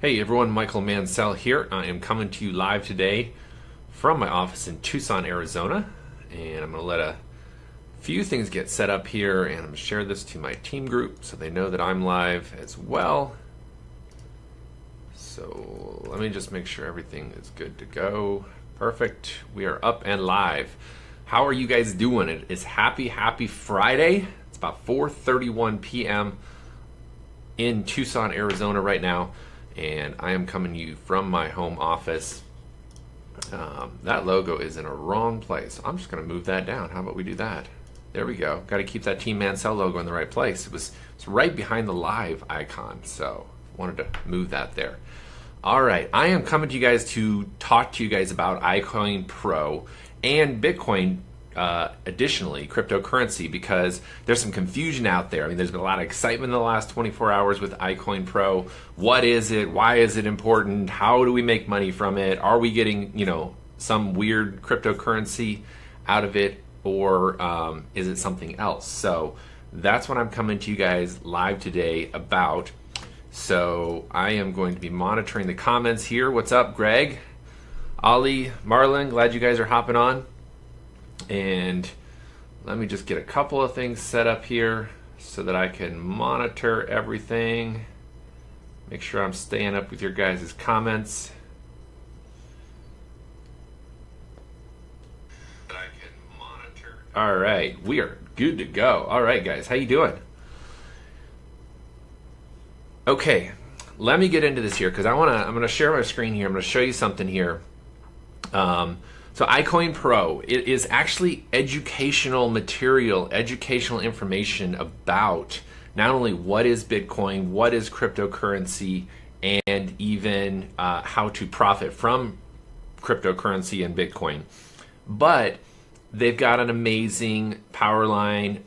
Hey everyone, Michael Mansell here. I am coming to you live today from my office in Tucson, Arizona. And I'm going to let a few things get set up here, and I'm going to share this to my team group so they know that I'm live as well. So let me just make sure everything is good to go. Perfect. We are up and live. How are you guys doing? It is happy Friday. It's about 4:31 p.m. in Tucson, Arizona right now. And I am coming to you from my home office. That logo is in a wrong place. I'm just going to move that down. How about we do that? There we go. Got to keep that Team Mansell logo in the right place. It's right behind the live icon, so wanted to move that there. All right, I am coming to you guys to talk to you guys about iCoinPro and Bitcoin. Additionally, cryptocurrency, because there's some confusion out there. I mean, there's been a lot of excitement in the last 24 hours with iCoinPro. What is it? Why is it important? How do we make money from it? Are we getting, some weird cryptocurrency out of it, or is it something else? So that's what I'm coming to you guys live today about. So I am going to be monitoring the comments here. What's up, Greg, Ali, Marlon? Glad you guys are hopping on. And let me just get a couple of things set up here so that I can monitor everything. Make sure I'm staying up with your guys' comments. That I can monitor. All right, we are good to go. All right, guys, how you doing? Okay, let me get into this here because I'm gonna share my screen here. I'm gonna show you something here. So iCoinPro, it is actually educational material, educational information about not only what is Bitcoin, what is cryptocurrency, and even how to profit from cryptocurrency and Bitcoin. But they've got an amazing Powerline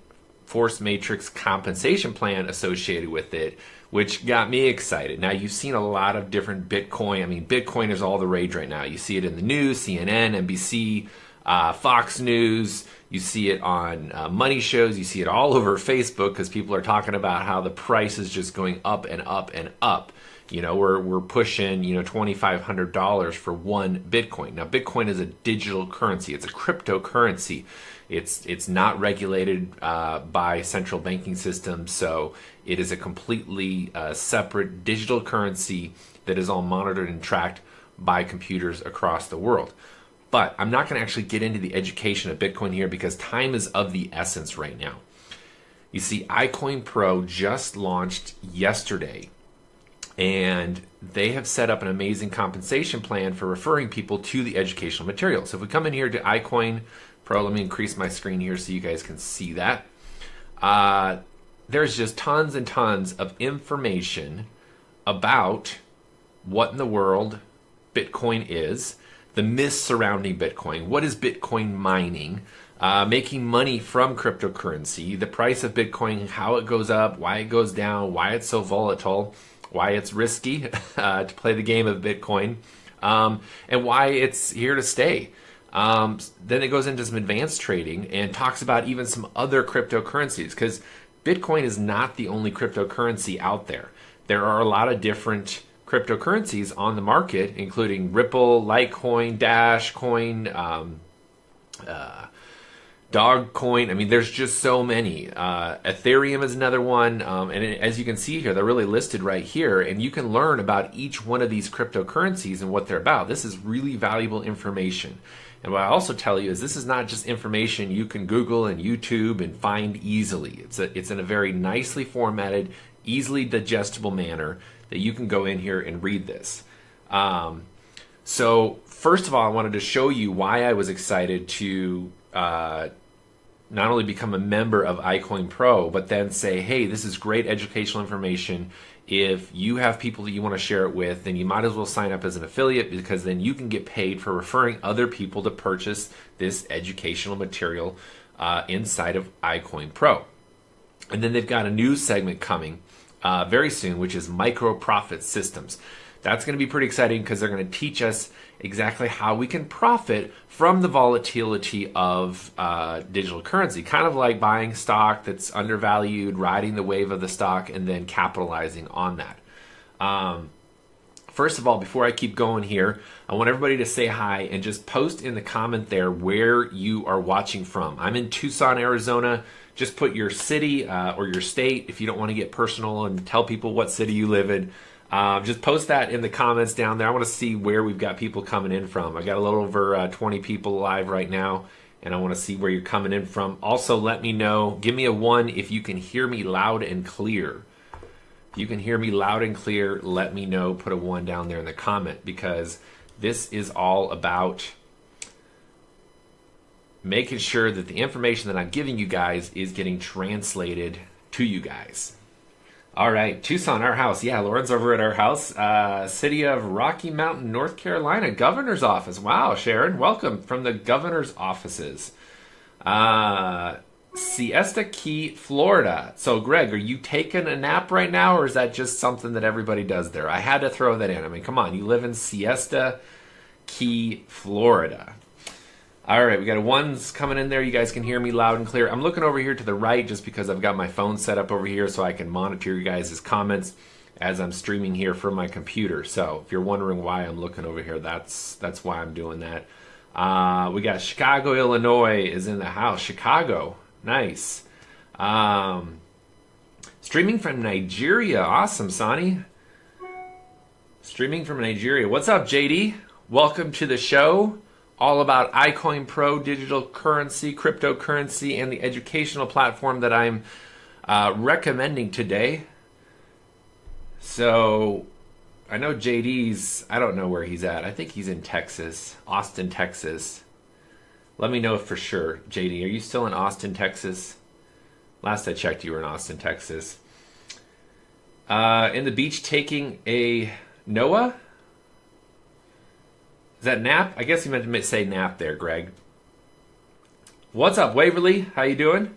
force matrix compensation plan associated with it, which got me excited. Now, you've seen a lot of different Bitcoin. I mean, Bitcoin is all the rage right now. You see it in the news, CNN, NBC, Fox News. You see it on money shows. You see it all over Facebook because people are talking about how the price is just going up and up and up. We're pushing, $2,500 for one Bitcoin. Now, Bitcoin is a digital currency. It's a cryptocurrency. It's not regulated by central banking systems, so it is a completely separate digital currency that is all monitored and tracked by computers across the world. But I'm not going to actually get into the education of Bitcoin here because time is of the essence right now. You see, iCoinPro just launched yesterday, and they have set up an amazing compensation plan for referring people to the educational material. So if we come in here to iCoinPro, let me increase my screen here so you guys can see that. There's just tons and tons of information about what in the world Bitcoin is, the myths surrounding Bitcoin, what is Bitcoin mining, making money from cryptocurrency, the price of Bitcoin, how it goes up, why it goes down, why it's so volatile, why it's risky to play the game of Bitcoin, and why it's here to stay. Then it goes into some advanced trading and talks about even some other cryptocurrencies, because Bitcoin is not the only cryptocurrency out there. There are a lot of different cryptocurrencies on the market, including Ripple, Litecoin, Dashcoin, Dogcoin. I mean, there's just so many. Ethereum is another one. And as you can see here, they're really listed right here. And you can learn about each one of these cryptocurrencies and what they're about. This is really valuable information. And what I also tell you is this is not just information you can Google and YouTube and find easily. It's in a very nicely formatted, easily digestible manner that you can go in here and read this. So first of all, I wanted to show you why I was excited to not only become a member of iCoinPro, but then say, hey, this is great educational information. If you have people that you want to share it with, then you might as well sign up as an affiliate, because then you can get paid for referring other people to purchase this educational material inside of iCoinPro. And then they've got a new segment coming very soon, which is micro profit systems. That's going to be pretty exciting because they're going to teach us exactly how we can profit from the volatility of digital currency, kind of like buying stock that's undervalued, riding the wave of the stock, and then capitalizing on that. First of all, before I keep going here, I want everybody to say hi and just post in the comment there where you are watching from. I'm in Tucson, Arizona. Just put your city or your state if you don't want to get personal and tell people what city you live in. Just post that in the comments down there. I want to see where we've got people coming in from. I got a little over 20 people live right now, and I want to see where you're coming in from. Also, let me know. Give me a 1 if you can hear me loud and clear. If you can hear me loud and clear, let me know. Put a 1 down there in the comment, because this is all about making sure that the information that I'm giving you guys is getting translated to you guys. All right, Tucson, our house. Yeah, Lauren's over at our house. City of Rocky Mountain, North Carolina, governor's office. Wow, Sharon, welcome from the governor's offices. Siesta Key, Florida. So, Greg, are you taking a nap right now, or is that just something that everybody does there? I had to throw that in. I mean, come on, you live in Siesta Key, Florida. All right, we got a 1s coming in there. You guys can hear me loud and clear. I'm looking over here to the right just because I've got my phone set up over here so I can monitor you guys' comments as I'm streaming here from my computer. So if you're wondering why I'm looking over here, that's why I'm doing that. We got Chicago, Illinois is in the house. Chicago, nice. Streaming from Nigeria, awesome, Sonny. Streaming from Nigeria. What's up, JD? Welcome to the show. All about iCoinPro, digital currency, cryptocurrency, and the educational platform that I'm recommending today. So I know JD's, I don't know where he's at. I think he's in Texas, Austin, Texas. Let me know for sure. JD, are you still in Austin, Texas? Last I checked, you were in Austin, Texas. In the beach taking a Noah? Is that nap? I guess you meant to say nap there, Greg. What's up, Waverly? How you doing?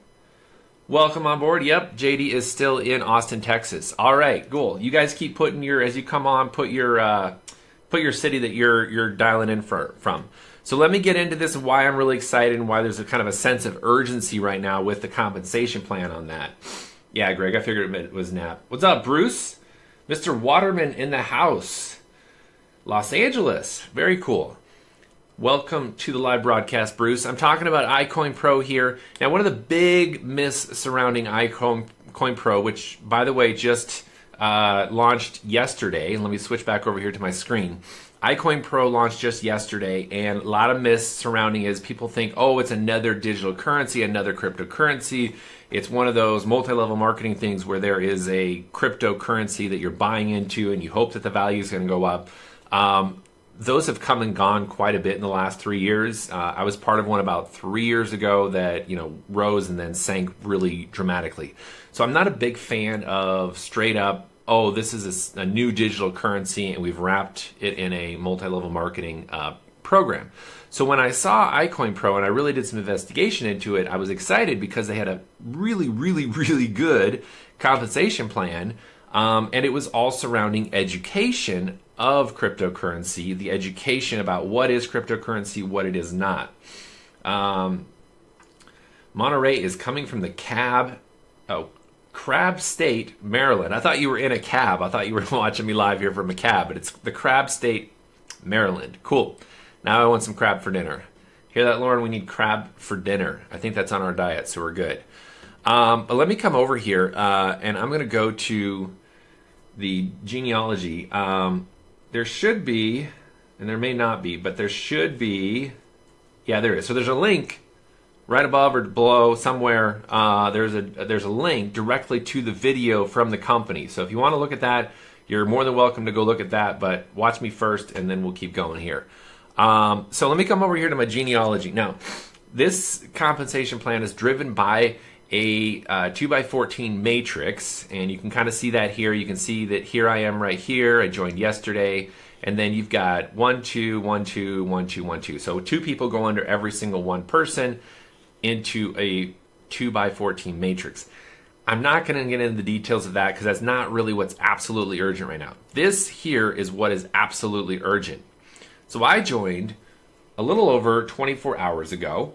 Welcome on board. Yep, JD is still in Austin, Texas. All right, cool. You guys keep putting your, as you come on, put your city that you're dialing in from. So let me get into this and why I'm really excited and why there's a kind of a sense of urgency right now with the compensation plan on that. Yeah, Greg, I figured it was nap. What's up, Bruce? Mr. Waterman in the house. Los Angeles. Very cool. Welcome to the live broadcast, Bruce. I'm talking about iCoinPro here. Now, one of the big myths surrounding iCoinPro, which, by the way, just launched yesterday. And let me switch back over here to my screen. iCoinPro launched just yesterday, and a lot of myths surrounding it is people think, oh, it's another digital currency, another cryptocurrency. It's one of those multi-level marketing things where there is a cryptocurrency that you're buying into and you hope that the value is going to go up. Those have come and gone quite a bit in the last 3 years. I was part of one about 3 years ago that, rose and then sank really dramatically. So I'm not a big fan of straight up, oh, this is a new digital currency and we've wrapped it in a multi-level marketing program. So when I saw iCoinPro and I really did some investigation into it, I was excited because they had a really, really, really good compensation plan. And it was all surrounding education of cryptocurrency, the education about what is cryptocurrency, what it is not. Monterey is coming from the Crab State, Maryland. I thought you were in a cab. I thought you were watching me live here from a cab, but it's the Crab State, Maryland. Cool. Now I want some crab for dinner. Hear that, Lauren? We need crab for dinner. I think that's on our diet, so we're good. But let me come over here, and I'm going to go to the genealogy. There should be, and there may not be, but there should be, yeah, there is. So there's a link right above or below somewhere. There's a link directly to the video from the company. So if you want to look at that, you're more than welcome to go look at that, but watch me first, and then we'll keep going here. So let me come over here to my genealogy. Now, this compensation plan is driven by a 2x14 matrix, and you can kind of see that here. You can see that here I am right here. I joined yesterday, and then you've got 1, 2, 1, 2, 1, 2, 1, 2. So 2 people go under every single one person into a 2x14 matrix. I'm not going to get into the details of that because that's not really what's absolutely urgent right now. This here is what is absolutely urgent. So I joined a little over 24 hours ago.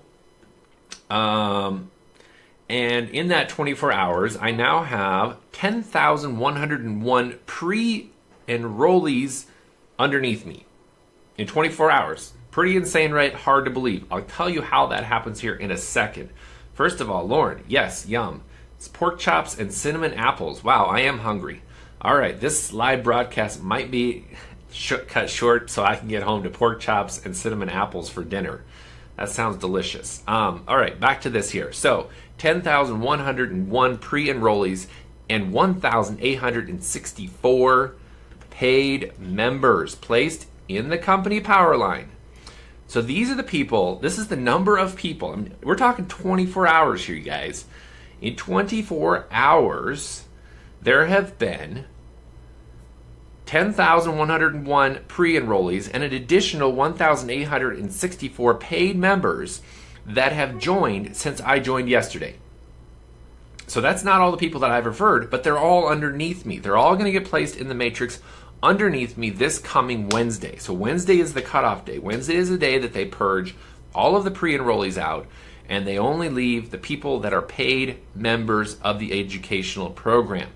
And in that 24 hours, I now have 10,101 pre-enrollees underneath me in 24 hours. Pretty insane, right? Hard to believe. I'll tell you how that happens here in a second. First of all, Lauren, yes, yum. It's pork chops and cinnamon apples. Wow, I am hungry. All right, this live broadcast might be cut short so I can get home to pork chops and cinnamon apples for dinner. That sounds delicious. All right, back to this here. So 10,101 pre-enrollees and 1,864 paid members placed in the company power line. So these are the people, this is the number of people. I mean, we're talking 24 hours here, you guys. In 24 hours, there have been 10,101 pre-enrollees and an additional 1,864 paid members that have joined since I joined yesterday. So that's not all the people that I've referred, but they're all underneath me. They're all going to get placed in the matrix underneath me this coming Wednesday. So Wednesday is the cutoff day. Wednesday is the day that they purge all of the pre-enrollees out, and they only leave the people that are paid members of the educational program.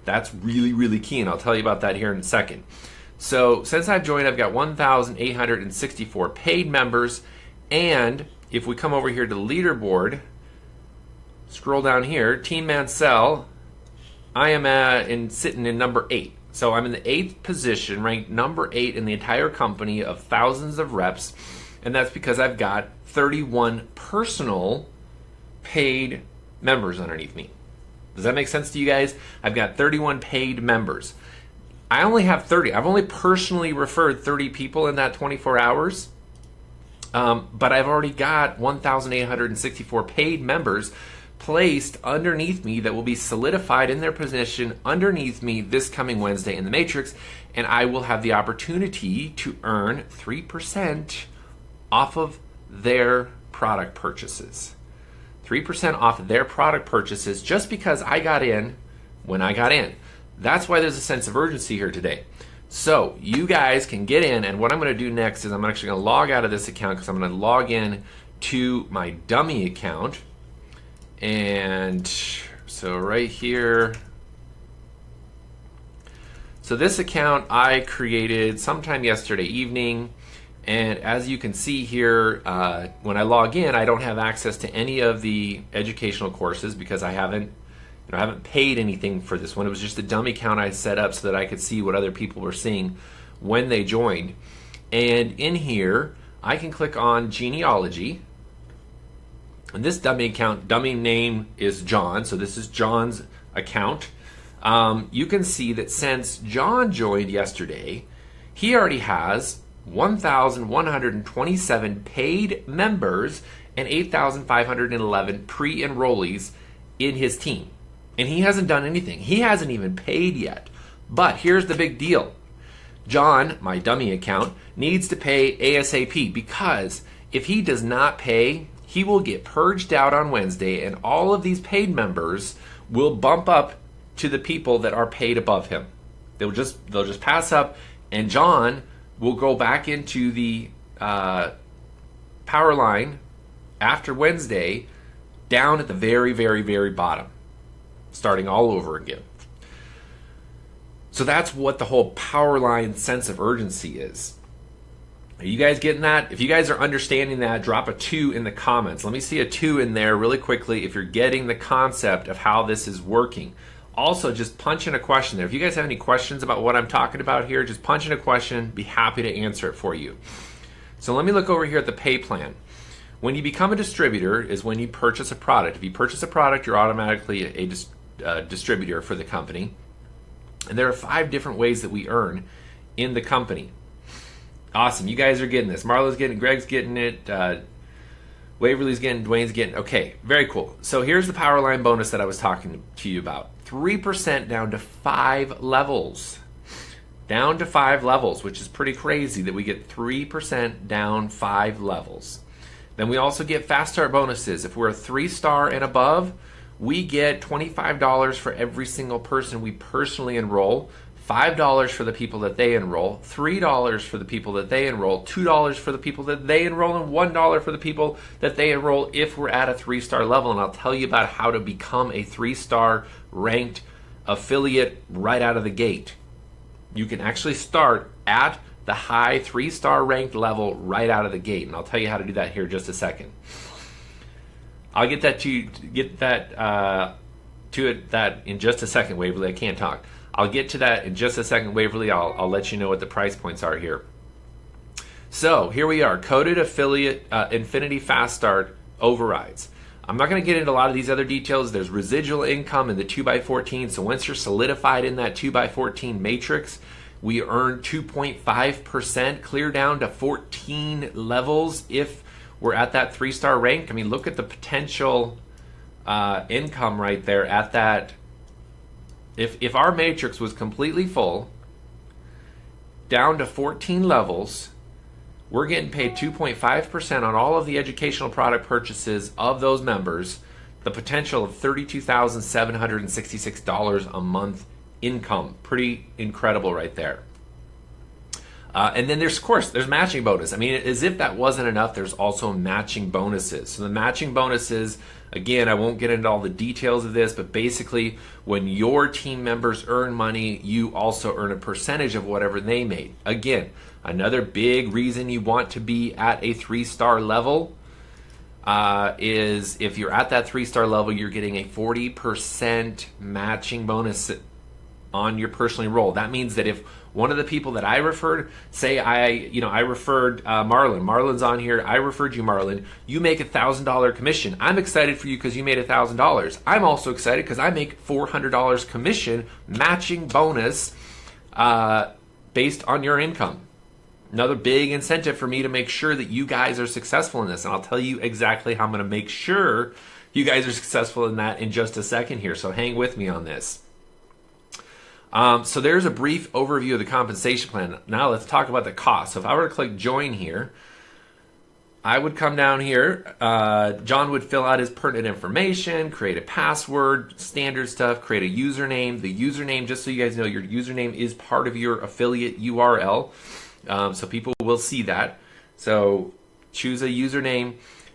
That's really, really key, and I'll tell you about that here in a second. So since I've joined, I've got 1,864 paid members, and if we come over here to the leaderboard, scroll down here, Team Mansell, I am sitting in number 8. So I'm in the 8th position, ranked number 8 in the entire company of thousands of reps, and that's because I've got 31 personal paid members underneath me. Does that make sense to you guys? I've got 31 paid members. I only have 30. I've only personally referred 30 people in that 24 hours, but I've already got 1,864 paid members placed underneath me that will be solidified in their position underneath me this coming Wednesday in the matrix, and I will have the opportunity to earn 3% off of their product purchases. 3% off of their product purchases just because I got in when I got in. That's why there's a sense of urgency here today. So you guys can get in, and what I'm going to do next is I'm actually going to log out of this account because I'm going to log in to my dummy account. And so right here, so this account I created sometime yesterday evening, and as you can see here, when I log in, I don't have access to any of the educational courses because I haven't paid anything for this one. It was just a dummy account I set up so that I could see what other people were seeing when they joined. And in here, I can click on genealogy. And this dummy account, dummy name is John, so this is John's account. You can see that since John joined yesterday, he already has 1,127 paid members and 8,511 pre-enrollees in his team. And he hasn't done anything. He hasn't even paid yet. But here's the big deal. John, my dummy account, needs to pay ASAP because if he does not pay, he will get purged out on Wednesday, and all of these paid members will bump up to the people that are paid above him. They'll just pass up, and John will go back into the power line after Wednesday down at the very, very, very bottom, starting all over again. So that's what the whole power line sense of urgency is. Are you guys getting that? If you guys are understanding that, drop a 2 in the comments. Let me see a 2 in there really quickly if you're getting the concept of how this is working. Also, just punch in a question there. If you guys have any questions about what I'm talking about here, just punch in a question. Be happy to answer it for you. So let me look over here at the pay plan. When you become a distributor is when you purchase a product. If you purchase a product, you're automatically a distributor for the company. And there are 5 different ways that we earn in the company. Awesome, you guys are getting this. Marlo's getting it, Greg's getting it, Waverly's getting it, Dwayne's getting it. Okay, very cool. So here's the power line bonus that I was talking to you about. 3% down to 5 levels. Down to 5 levels, which is pretty crazy that we get 3% down 5 levels. Then we also get fast start bonuses. If we're a 3-star and above, we get $25 for every single person we personally enroll. $5 for the people that they enroll, $3 for the people that they enroll, $2 for the people that they enroll, and $1 for the people that they enroll if we're at a 3-star level. And I'll tell you about how to become a 3-star ranked affiliate right out of the gate. You can actually start at the high 3-star ranked level right out of the gate. And I'll tell you how to do that here in just a second. I'll get that that in just a second, Waverly. I can't talk. I'll get to that in just a second, Waverly. I'll let you know what the price points are here. So here we are, coded affiliate Infinity Fast Start overrides. I'm not going to get into a lot of these other details. There's residual income in the 2x14. So once you're solidified in that 2x14 matrix, we earn 2.5% clear down to 14 levels if we're at that 3-star rank. I mean, look at the potential income right there at that. If our matrix was completely full, down to 14 levels, we're getting paid 2.5% on all of the educational product purchases of those members, the potential of $32,766 a month income. Pretty incredible right there. And then there's matching bonus. I mean, as if that wasn't enough, there's also matching bonuses. So the matching bonuses, again, I won't get into all the details of this, but basically when your team members earn money, you also earn a percentage of whatever they made. Again, another big reason you want to be at a 3-star level is if you're at that 3-star level, you're getting a 40% matching bonus on your personal enroll. That means that if one of the people that I referred, say I referred Marlon. Marlon's on here. I referred you, Marlon. You make $1,000 commission. I'm excited for you because you made $1,000. I'm also excited because I make $400 commission matching bonus based on your income. Another big incentive for me to make sure that you guys are successful in this. And I'll tell you exactly how I'm going to make sure you guys are successful in that in just a second here. So hang with me on this. So there's a brief overview of the compensation plan. Now let's talk about the cost. So if I were to click join here, I would come down here. John would fill out his pertinent information, create a password, standard stuff, create a username. The username, just so you guys know, your username is part of your affiliate URL. So people will see that. So choose a username.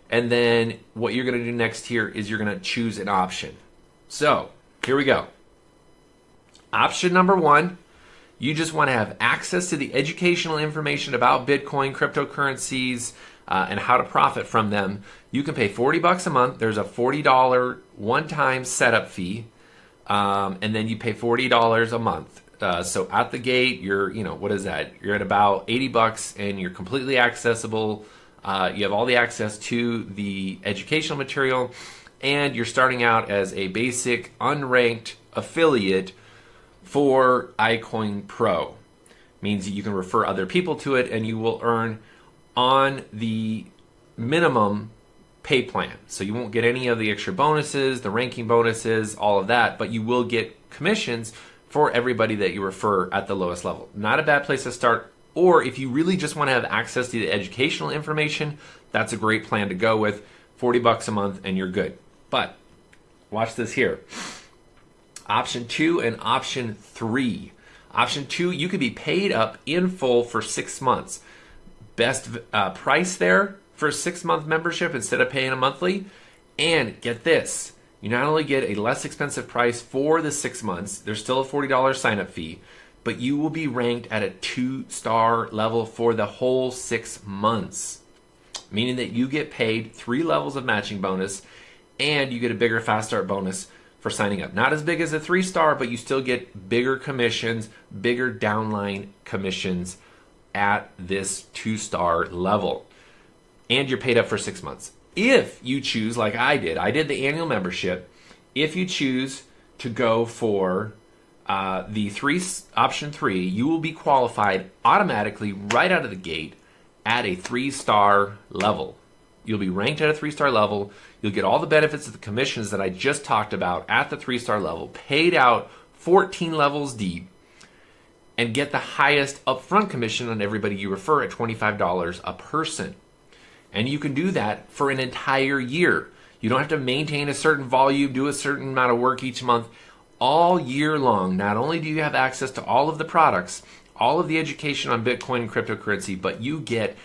And then what you're going to do next here is you're going to choose an option. So here we go. Option number 1, you just want to have access to the educational information about Bitcoin, cryptocurrencies, and how to profit from them. You can pay $40 a month. There's a $40 one-time setup fee, and then you pay $40 a month. So at the gate, you're, what is that? You're at about $80, and you're completely accessible. You have all the access to the educational material, and you're starting out as a basic unranked affiliate for iCoinPro. Means that you can refer other people to it and you will earn on the minimum pay plan. So you won't get any of the extra bonuses, the ranking bonuses, all of that, but you will get commissions for everybody that you refer at the lowest level. Not a bad place to start. Or if you really just want to have access to the educational information, that's a great plan to go with. $40 a month and you're good. But watch this here. Option 2 and option 3. Option 2, you could be paid up in full for 6 months. Best price there for a 6-month membership instead of paying a monthly. And get this, you not only get a less expensive price for the 6 months, there's still a $40 sign-up fee, but you will be ranked at a 2-star level for the whole 6 months. Meaning that you get paid 3 levels of matching bonus and you get a bigger fast start bonus for signing up. Not as big as a 3-star, but you still get bigger commissions, bigger downline commissions at this 2-star level. And you're paid up for 6 months. If you choose, like I did the annual membership. If you choose to go for option 3, you will be qualified automatically right out of the gate at a 3-star level. You'll be ranked at a 3-star level. You'll get all the benefits of the commissions that I just talked about at the 3-star level, paid out 14 levels deep, and get the highest upfront commission on everybody you refer at $25 a person. And you can do that for an entire year. You don't have to maintain a certain volume, do a certain amount of work each month. All year long, not only do you have access to all of the products, all of the education on Bitcoin and cryptocurrency, but you get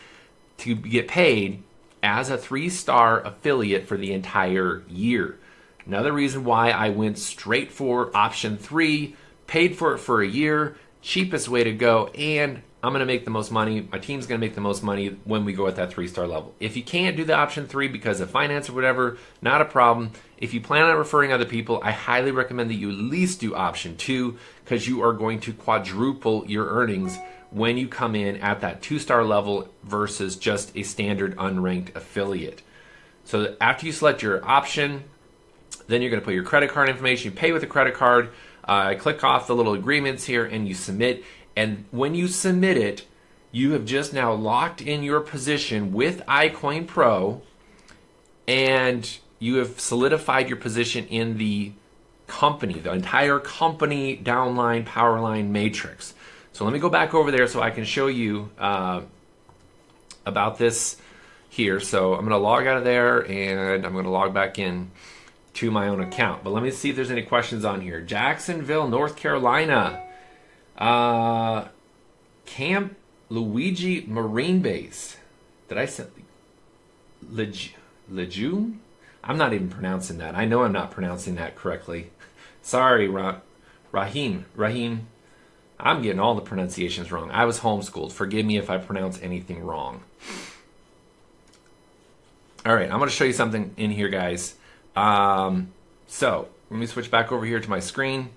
to get paid as a 3-star affiliate for the entire year. Another reason why I went straight for option 3, paid for it for a year, cheapest way to go, and I'm going to make the most money. My team's going to make the most money when we go at that 3-star level. If you can't do the option 3 because of finance or whatever, not a problem. If you plan on referring other people, I highly recommend that you at least do option 2 because you are going to quadruple your earnings when you come in at that 2-star level versus just a standard unranked affiliate. So after you select your option, then you're going to put your credit card information, you pay with a credit card, click off the little agreements here, and you submit. And when you submit it, you have just now locked in your position with iCoinPro, and you have solidified your position in the company, the entire company downline, powerline matrix. So let me go back over there so I can show you about this here. So I'm going to log out of there, and I'm going to log back in to my own account. But let me see if there's any questions on here. Jacksonville, North Carolina. Camp Luigi Marine Base. Did I say Lejeune? I'm not even pronouncing that. I know I'm not pronouncing that correctly. Sorry, Raheem. I'm getting all the pronunciations wrong. I was homeschooled. Forgive me if I pronounce anything wrong. All right, I'm going to show you something in here, guys. So let me switch back over here to my screen.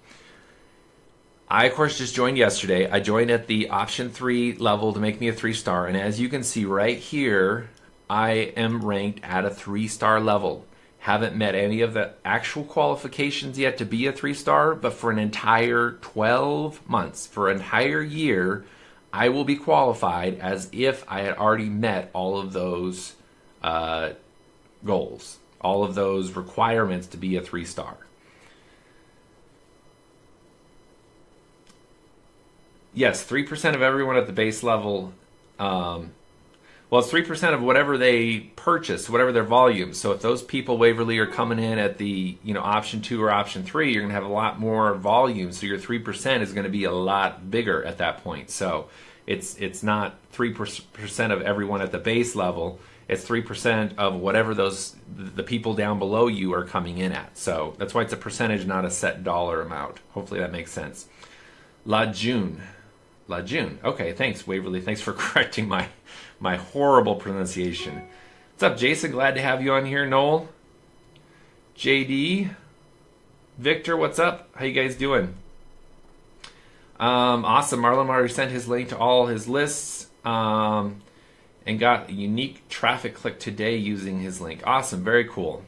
I, of course, just joined yesterday. I joined at the option 3 level to make me a 3-star. And as you can see right here, I am ranked at a 3-star level. Haven't met any of the actual qualifications yet to be a 3-star, but for an entire 12 months, for an entire year, I will be qualified as if I had already met all of those goals, all of those requirements to be a 3-star. Yes, 3% of everyone at the base level. Well, it's 3% of whatever they purchase, whatever their volume. So if those people, Waverly, are coming in at the option 2 or option 3, you're going to have a lot more volume. So your 3% is going to be a lot bigger at that point. So it's not 3% of everyone at the base level. It's 3% of whatever the people down below you are coming in at. So that's why it's a percentage, not a set dollar amount. Hopefully that makes sense. La June. Okay, thanks, Waverly. Thanks for correcting my horrible pronunciation. What's up, Jason? Glad to have you on here. Noel, JD, Victor, what's up? How you guys doing? Awesome. Marlon already sent his link to all his lists and got a unique traffic click today using his link. Awesome. Very cool.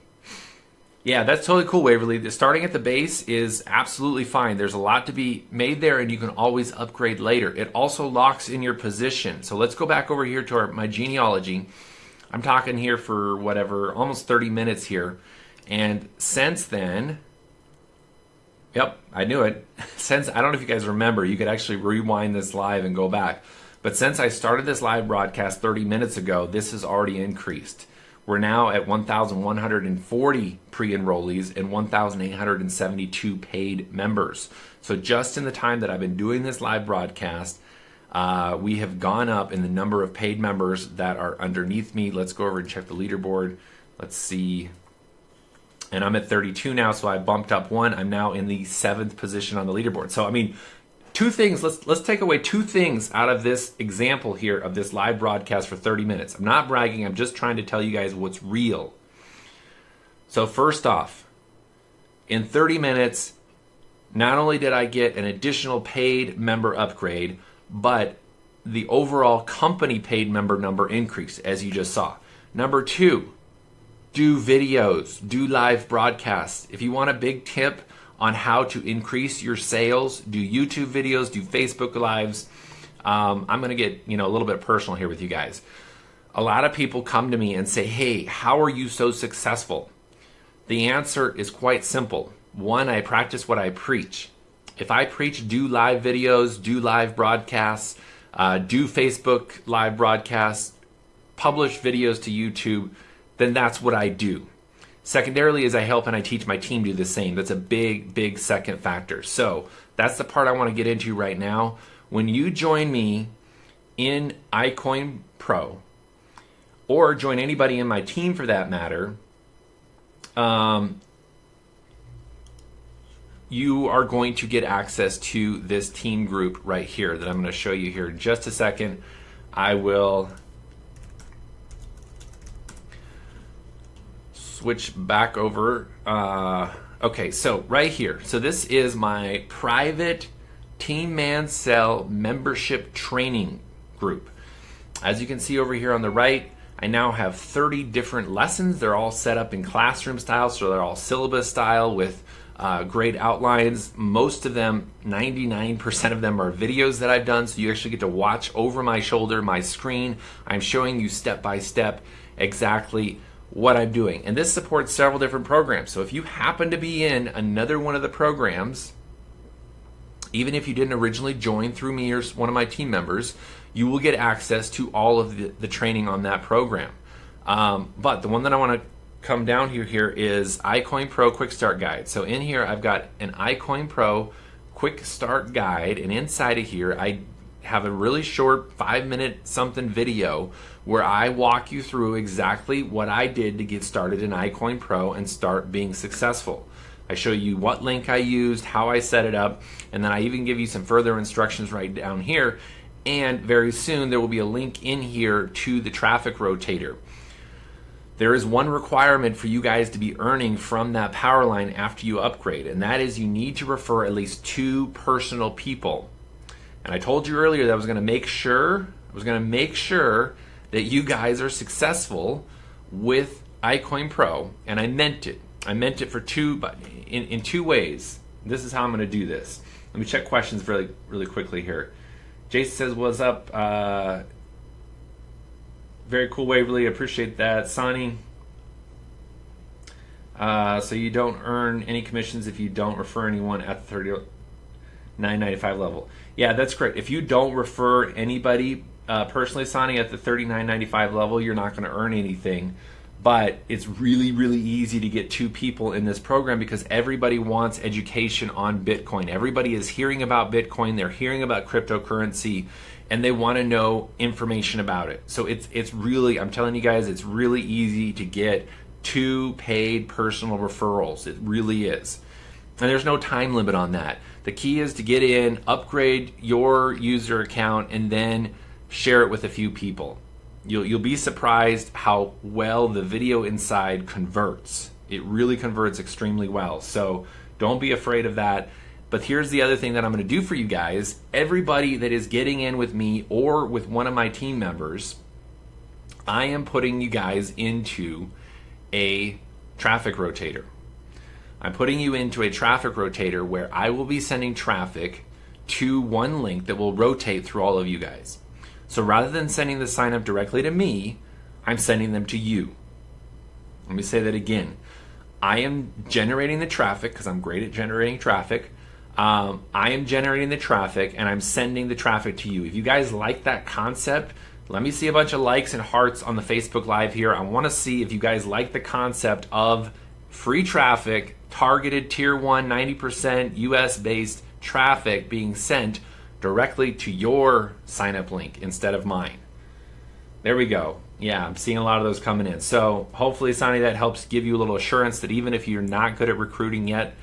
Yeah, that's totally cool, Waverly. Starting at the base is absolutely fine. There's a lot to be made there, and you can always upgrade later. It also locks in your position. So let's go back over here to my genealogy. I'm talking here for whatever, almost 30 minutes here. And since then, yep, I knew it. I don't know if you guys remember, you could actually rewind this live and go back. But since I started this live broadcast 30 minutes ago, this has already increased. We're now at 1,140 pre-enrollees and 1,872 paid members. So just in the time that I've been doing this live broadcast, we have gone up in the number of paid members that are underneath me. Let's go over and check the leaderboard. Let's see. And I'm at 32 now, so I bumped up 1. I'm now in the 7th position on the leaderboard. So, I mean, two things. Let's take away 2 things out of this example here of this live broadcast for 30 minutes. I'm not bragging. I'm just trying to tell you guys what's real. So first off, in 30 minutes, not only did I get an additional paid member upgrade, but the overall company paid member number increased, as you just saw. Number 2, do videos, do live broadcasts. If you want a big tip on how to increase your sales, do YouTube videos, do Facebook Lives. I'm going to get a little bit personal here with you guys. A lot of people come to me and say, hey, how are you so successful? The answer is quite simple. 1, I practice what I preach. If I preach do live videos, do live broadcasts, do Facebook live broadcasts, publish videos to YouTube, then that's what I do. Secondarily is I help and I teach my team do the same. That's a big, big second factor. So that's the part I want to get into right now. When you join me in iCoinPro, or join anybody in my team for that matter, you are going to get access to this team group right here that I'm going to show you here in just a second. I will switch back over. Okay, so right here. So this is my private Team Mansell membership training group. As you can see over here on the right, I now have 30 different lessons. They're all set up in classroom style, so they're all syllabus style with great outlines. Most of them, 99% of them, are videos that I've done, so you actually get to watch over my shoulder, my screen. I'm showing you step by step exactly what I'm doing. And this supports several different programs. So if you happen to be in another one of the programs, even if you didn't originally join through me or one of my team members, you will get access to all of the training on that program. But the one that I want to come down here is iCoinPro Quick Start Guide. So in here I've got an iCoinPro Quick Start Guide, and inside of here I have a really short 5-minute something video where I walk you through exactly what I did to get started in iCoinPro and start being successful. I show you what link I used, how I set it up, and then I even give you some further instructions right down here. And very soon there will be a link in here to the traffic rotator. There is one requirement for you guys to be earning from that power line after you upgrade, and that is you need to refer at least 2 personal people. And I told you earlier that I was going to make sure that you guys are successful with iCoinPro, and I meant it. I meant it for in 2 ways. This is how I'm going to do this. Let me check questions really quickly here. Jason says, "What's up? Very cool, Waverly. Appreciate that." Sonny, so you don't earn any commissions if you don't refer anyone at the $39.95 level. Yeah, that's great. If you don't refer anybody personally, Sonny, at the $39.95 level, you're not going to earn anything. But it's really, really easy to get 2 people in this program because everybody wants education on Bitcoin. Everybody is hearing about Bitcoin, they're hearing about cryptocurrency, and they want to know information about it. So it's really, I'm telling you guys, it's really easy to get 2 paid personal referrals. It really is. And there's no time limit on that. The key is to get in, upgrade your user account, and then share it with a few people. You'll be surprised how well the video inside converts. It really converts extremely well. So don't be afraid of that. But here's the other thing that I'm going to do for you guys. Everybody that is getting in with me or with one of my team members, I am putting you guys into a traffic rotator. I'm putting you into a traffic rotator where I will be sending traffic to one link that will rotate through all of you guys. So rather than sending the sign up directly to me, I'm sending them to you. Let me say that again. I am generating the traffic because I'm great at generating traffic. I am generating the traffic and I'm sending the traffic to you. If you guys like that concept, let me see a bunch of likes and hearts on the Facebook Live here. I want to see if you guys like the concept of free traffic, targeted tier 1, 90% US based traffic being sent directly to your sign up link instead of mine. There we go. Yeah, I'm seeing a lot of those coming in. So hopefully, Sonny, that helps give you a little assurance that even if you're not good at recruiting yet,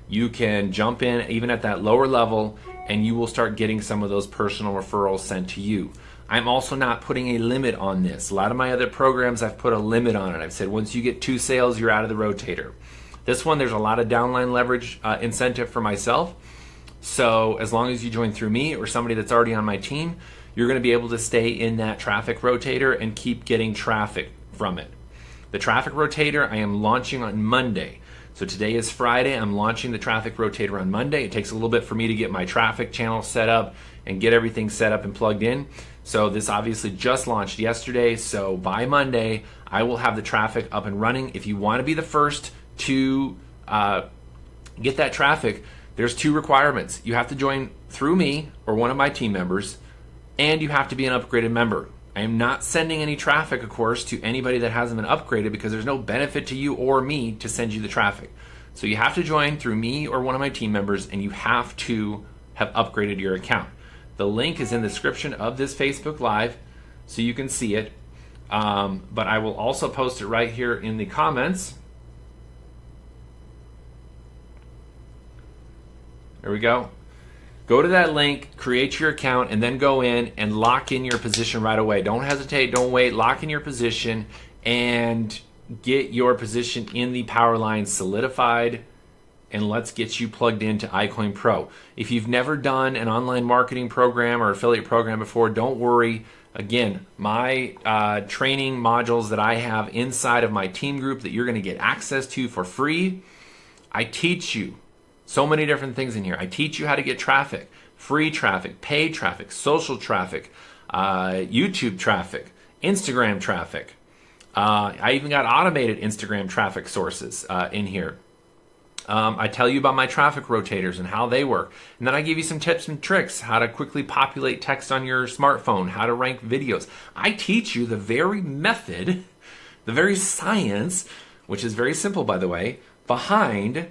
you can jump in even at that lower level and you will start getting some of those personal referrals sent to you. I'm also not putting a limit on this. A lot of my other programs, I've put a limit on it. I've said once you get 2 sales, you're out of the rotator. This one, there's a lot of downline leverage incentive for myself. So as long as you join through me or somebody that's already on my team, you're going to be able to stay in that traffic rotator and keep getting traffic from it. The traffic rotator I am launching on Monday. So today is Friday. I'm launching the traffic rotator on Monday. It takes a little bit for me to get my traffic channel set up and get everything set up and plugged in. So this obviously just launched yesterday. So by Monday, I will have the traffic up and running. If you want to be the first to get that traffic, there's 2 requirements. You have to join through me or one of my team members, and you have to be an upgraded member. I am not sending any traffic, of course, to anybody that hasn't been upgraded because there's no benefit to you or me to send you the traffic. So you have to join through me or one of my team members, and you have to have upgraded your account. The link is in the description of this Facebook Live, so you can see it. But I will also post it right here in the comments. There we go. Go to that link, create your account, and then go in and lock in your position right away. Don't hesitate, don't wait. Lock in your position and get your position in the power line solidified, and let's get you plugged into iCoinPro. If you've never done an online marketing program or affiliate program before, don't worry. Again, my training modules that I have inside of my team group that you're going to get access to for free, I teach you so many different things in here. I teach you how to get traffic, free traffic, paid traffic, social traffic, YouTube traffic, Instagram traffic. I even got automated Instagram traffic sources in here. I tell you about my traffic rotators and how they work. And then I give you some tips and tricks, how to quickly populate text on your smartphone, how to rank videos. I teach you the very method, the very science, which is very simple, by the way, behind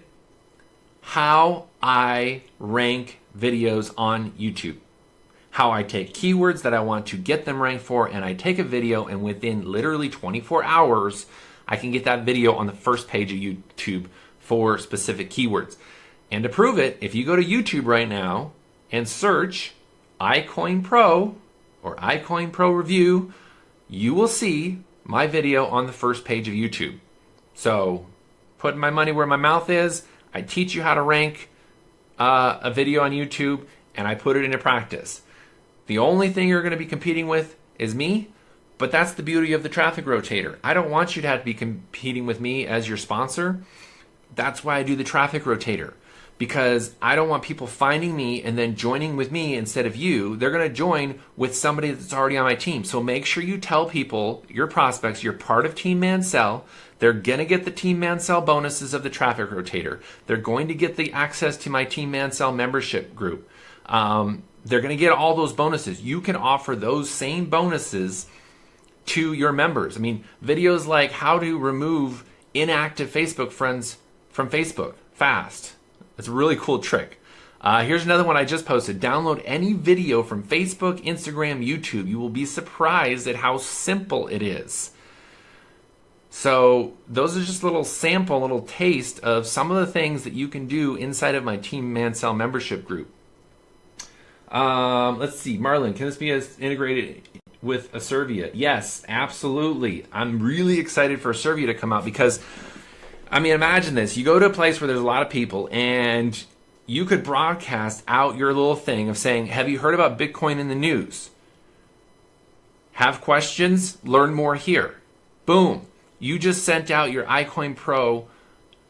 how I rank videos on YouTube. How I take keywords that I want to get them ranked for, and I take a video, and within literally 24 hours, I can get that video on the first page of YouTube for specific keywords. And to prove it, if you go to YouTube right now and search iCoinPro or iCoinPro Review, you will see my video on the first page of YouTube. So, putting my money where my mouth is, I teach you how to rank a video on YouTube, and I put it into practice. The only thing you're going to be competing with is me, but that's the beauty of the traffic rotator. I don't want you to have to be competing with me as your sponsor. That's why I do the traffic rotator, because I don't want people finding me and then joining with me instead of you. They're going to join with somebody that's already on my team. So make sure you tell people, your prospects, you're part of Team Mansell. They're going to get the Team Mansell bonuses of the traffic rotator. They're going to get the access to my Team Mansell membership group. They're going to get all those bonuses. You can offer those same bonuses to your members. I mean, videos like how to remove inactive Facebook friends from Facebook fast. It's a really cool trick. Here's another one I just posted. Download any video from Facebook, Instagram, YouTube. You will be surprised at how simple it is. So those are just a little sample, little taste of some of the things that you can do inside of my Team Mansell membership group. Let's see, Marlon, can this be integrated with Acervia? Yes, absolutely. I'm really excited for Acervia to come out because, I mean, imagine this. You go to a place where there's a lot of people and you could broadcast out your little thing of saying, have you heard about Bitcoin in the news? Have questions? Learn more here. Boom. You just sent out your iCoinPro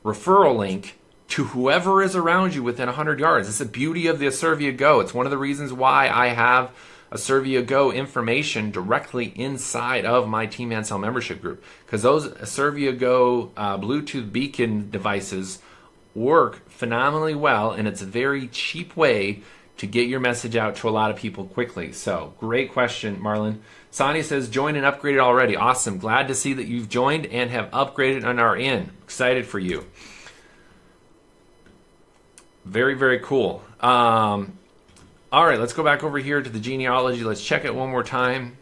referral link to whoever is around you within 100 yards. It's the beauty of the Acervia Go. It's one of the reasons why I have Acervia Go information directly inside of my Team Mansell membership group, because those Acervia Go Bluetooth beacon devices work phenomenally well, and it's a very cheap way to get your message out to a lot of people quickly. So, great question, Marlon. Sonny says, joined and upgraded already. Awesome. Glad to see that you've joined and have upgraded and are in. Excited for you. Very, very cool. All right, let's go back over here to the genealogy. Let's check it one more time.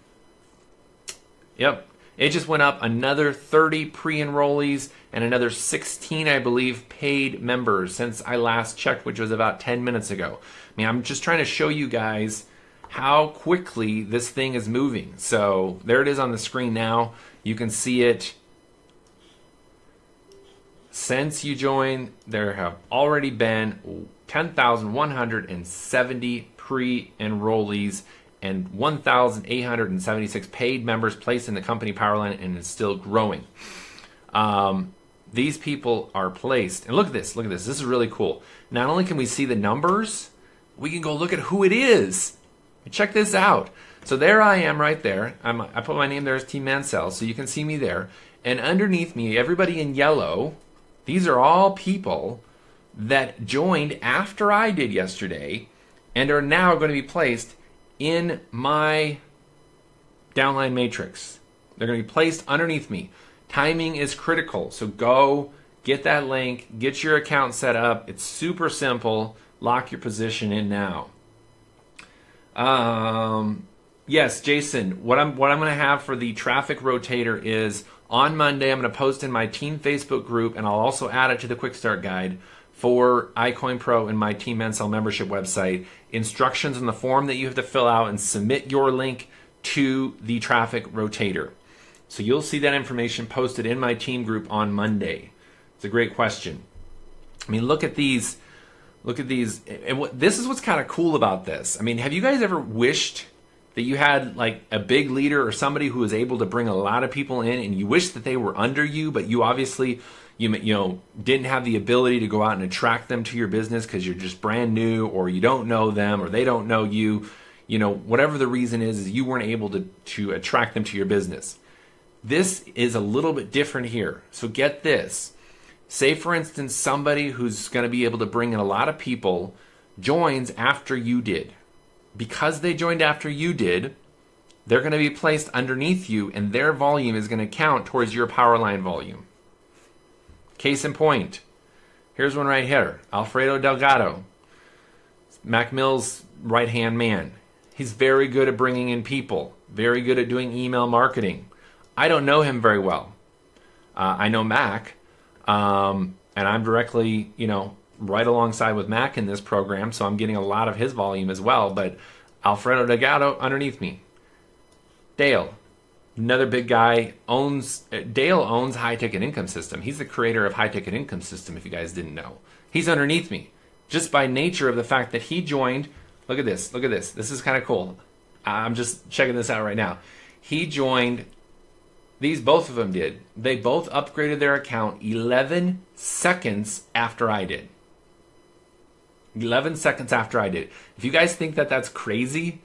Yep, it just went up another 30 pre-enrollees and another 16, I believe, paid members since I last checked, which was about 10 minutes ago. I mean, I'm just trying to show you guys how quickly this thing is moving. So there it is on the screen now. You can see it. Since you joined, there have already been 10,170 pre-enrollees and 1,876 paid members placed in the company Powerline, and it's still growing. These people are placed. And look at this. Look at this. This is really cool. Not only can we see the numbers, we can go look at who it is. Check this out. So there I am right there. I put my name there as Team Mansell, so you can see me there. And underneath me, everybody in yellow, these are all people that joined after I did yesterday and are now going to be placed in my downline matrix. They're going to be placed underneath me. Timing is critical, so go get that link, get your account set up. It's super simple. Lock your position in now. Yes, Jason, what I'm going to have for the traffic rotator is on Monday, I'm going to post in my team Facebook group, and I'll also add it to the quick start guide for iCoinPro and my Team Mansell membership website, instructions on the form that you have to fill out and submit your link to the traffic rotator. So you'll see that information posted in my team group on Monday. It's a great question. I mean, look at these. Look at these. And this is what's kind of cool about this. I mean, have you guys ever wished that you had like a big leader or somebody who was able to bring a lot of people in, and you wish that they were under you, but you obviously you know didn't have the ability to go out and attract them to your business because you're just brand new, or you don't know them, or they don't know you. You know, whatever the reason is you weren't able to attract them to your business. This is a little bit different here. So get this. Say, for instance, somebody who's going to be able to bring in a lot of people joins after you did. Because they joined after you did, they're going to be placed underneath you, and their volume is going to count towards your power line volume. Case in point, here's one right here. Alfredo Delgado, Mac Mills' right-hand man. He's very good at bringing in people, very good at doing email marketing. I don't know him very well. I know Mac, and I'm directly, right alongside with Mac in this program, so I'm getting a lot of his volume as well. But Alfredo Delgado underneath me. Dale, another big guy, Dale owns High Ticket Income System. He's the creator of High Ticket Income System, if you guys didn't know. He's underneath me, just by nature of the fact that he joined. Look at this. Look at this. This is kind of cool. I'm just checking this out right now. He joined. Both of them did. They both upgraded their account 11 seconds after I did. 11 seconds after I did. If you guys think that that's crazy,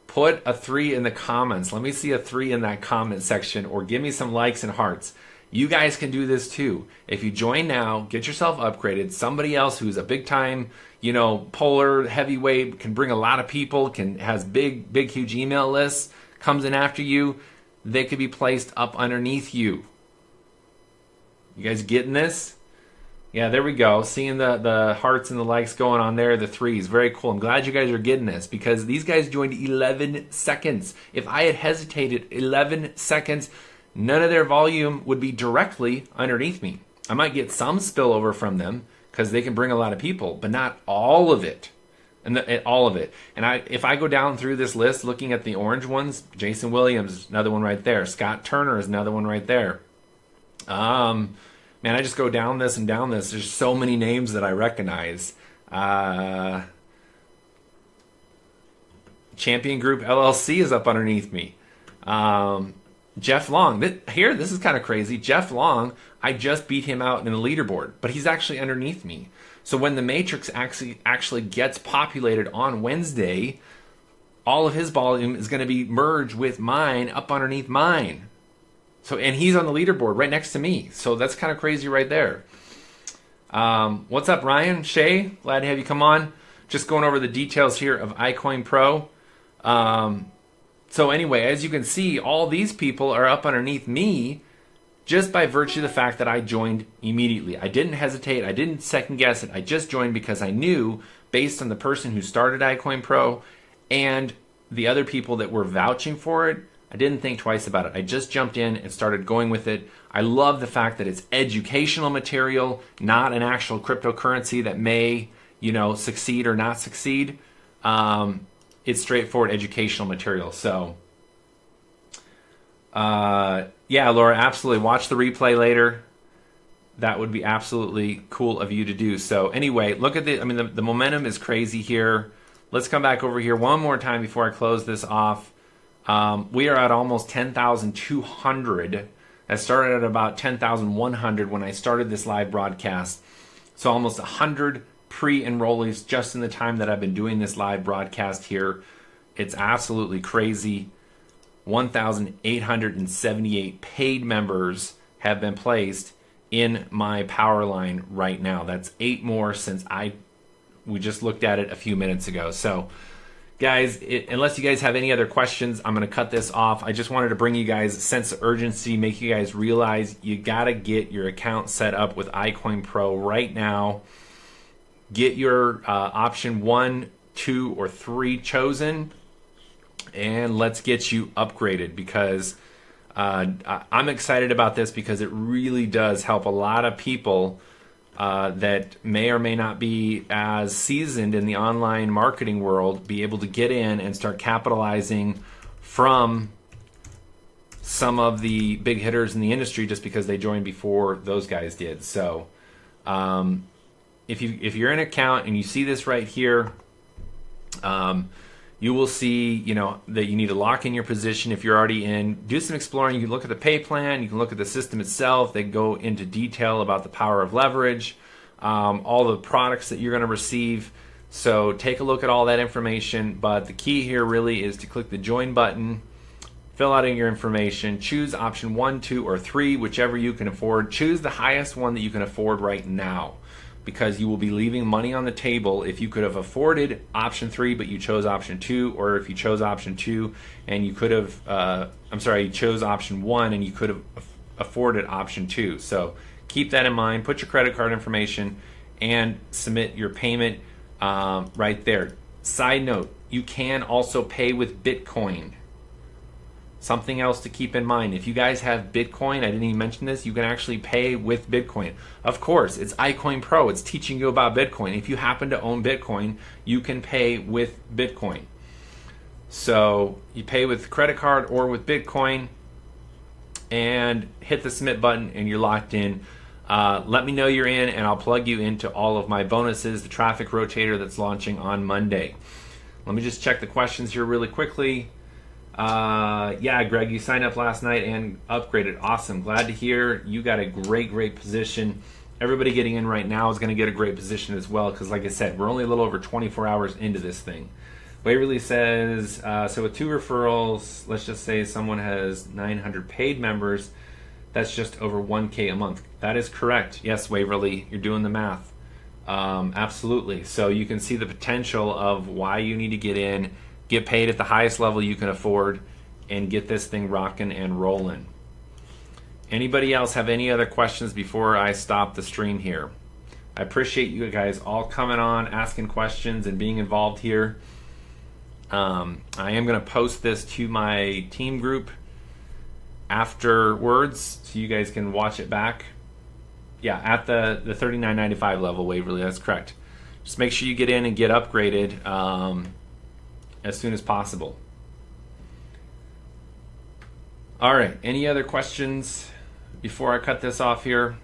put a 3 in the comments. Let me see a 3 in that comment section, or give me some likes and hearts. You guys can do this too. If you join now, get yourself upgraded. Somebody else who's a big time, polar heavyweight, can bring a lot of people, has big, huge email lists, comes in after you. They could be placed up underneath you. You guys getting this? Yeah, there we go. Seeing the hearts and the likes going on there, the 3s. Very cool. I'm glad you guys are getting this, because these guys joined 11 seconds. If I had hesitated 11 seconds, none of their volume would be directly underneath me. I might get some spillover from them because they can bring a lot of people, but not all of it. All of it. And if I go down through this list, looking at the orange ones, Jason Williams, another one right there. Scott Turner is another one right there. Man, I just go down this and down this. There's so many names that I recognize. Champion Group LLC is up underneath me. Jeff Long. This is kind of crazy. Jeff Long, I just beat him out in the leaderboard, but he's actually underneath me. So when the matrix actually gets populated on Wednesday, all of his volume is going to be merged with mine up underneath mine. So, and he's on the leaderboard right next to me. So that's kind of crazy right there. What's up, Ryan? Shay, glad to have you come on. Just going over the details here of iCoinPro. So anyway, as you can see, all these people are up underneath me, just by virtue of the fact that I joined immediately. I didn't hesitate. I didn't second guess it. I just joined because I knew, based on the person who started iCoinPro and the other people that were vouching for it, I didn't think twice about it. I just jumped in and started going with it. I love the fact that it's educational material, not an actual cryptocurrency that may, succeed or not succeed. It's straightforward educational material. So, yeah, Laura, absolutely. Watch the replay later. That would be absolutely cool of you to do. So anyway, look at the momentum is crazy here. Let's come back over here one more time before I close this off. We are at almost 10,200. I started at about 10,100 when I started this live broadcast. So almost 100 pre-enrollees just in the time that I've been doing this live broadcast here. It's absolutely crazy. 1,878 paid members have been placed in my power line right now. That's 8 more since we just looked at it a few minutes ago. So guys, unless you guys have any other questions, I'm going to cut this off. I just wanted to bring you guys a sense of urgency, make you guys realize you got to get your account set up with iCoinPro right now. Get your option 1, 2, or 3 chosen, and let's get you upgraded, because I'm excited about this, because it really does help a lot of people that may or may not be as seasoned in the online marketing world be able to get in and start capitalizing from some of the big hitters in the industry just because they joined before those guys did. So if you're in an account and you see this right here, you will see, that you need to lock in your position. If you're already in, do some exploring. You can look at the pay plan. You can look at the system itself. They go into detail about the power of leverage, all the products that you're going to receive. So take a look at all that information. But the key here really is to click the join button, fill out your information, choose option 1, 2, or 3, whichever you can afford. Choose the highest one that you can afford right now, because you will be leaving money on the table if you could have afforded option 3 but you chose option 2, or if you chose option 2 and you could have you chose option 1 and you could have afforded option 2. So keep that in mind. Put your credit card information and submit your payment right there. Side note, you can also pay with Bitcoin. Something else to keep in mind, if you guys have Bitcoin, I didn't even mention this, you can actually pay with Bitcoin. Of course, it's iCoinPro. It's teaching you about Bitcoin. If you happen to own Bitcoin, you can pay with Bitcoin. So you pay with credit card or with Bitcoin and hit the submit button and you're locked in. Let me know you're in and I'll plug you into all of my bonuses, the traffic rotator that's launching on Monday. Let me just check the questions here really quickly. Yeah, Greg, you signed up last night and upgraded. Awesome. Glad to hear you got a great position. Everybody getting in right now is going to get a great position as well, because like I said, we're only a little over 24 hours into this thing. Waverly says, so with 2 referrals, let's just say someone has 900 paid members, that's just over 1K a month. That is correct. Yes, Waverly, you're doing the math. Absolutely. So you can see the potential of why you need to get in, get paid at the highest level you can afford, and get this thing rocking and rolling. Anybody else have any other questions before I stop the stream here? I appreciate you guys all coming on, asking questions, and being involved here. I am going to post this to my team group afterwards, so you guys can watch it back. Yeah, at the $39.95 level, Waverly, that's correct. Just make sure you get in and get upgraded as soon as possible. All right, any other questions before I cut this off here?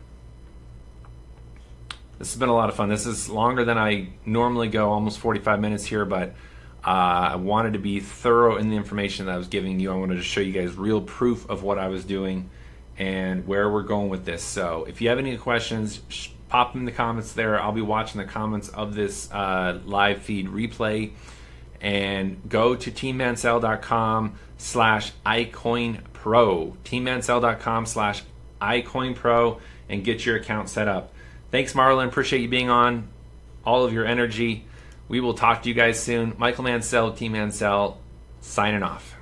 This has been a lot of fun. This is longer than I normally go, almost 45 minutes here, but I wanted to be thorough in the information that I was giving you. I wanted to show you guys real proof of what I was doing and where we're going with this. So if you have any questions, pop them in the comments there. I'll be watching the comments of this live feed replay. And go to teammansell.com/iCoinPro, teammansell.com/iCoinPro, and get your account set up. Thanks, Marlon. Appreciate you being on, all of your energy. We will talk to you guys soon. Michael Mansell, Team Mansell, signing off.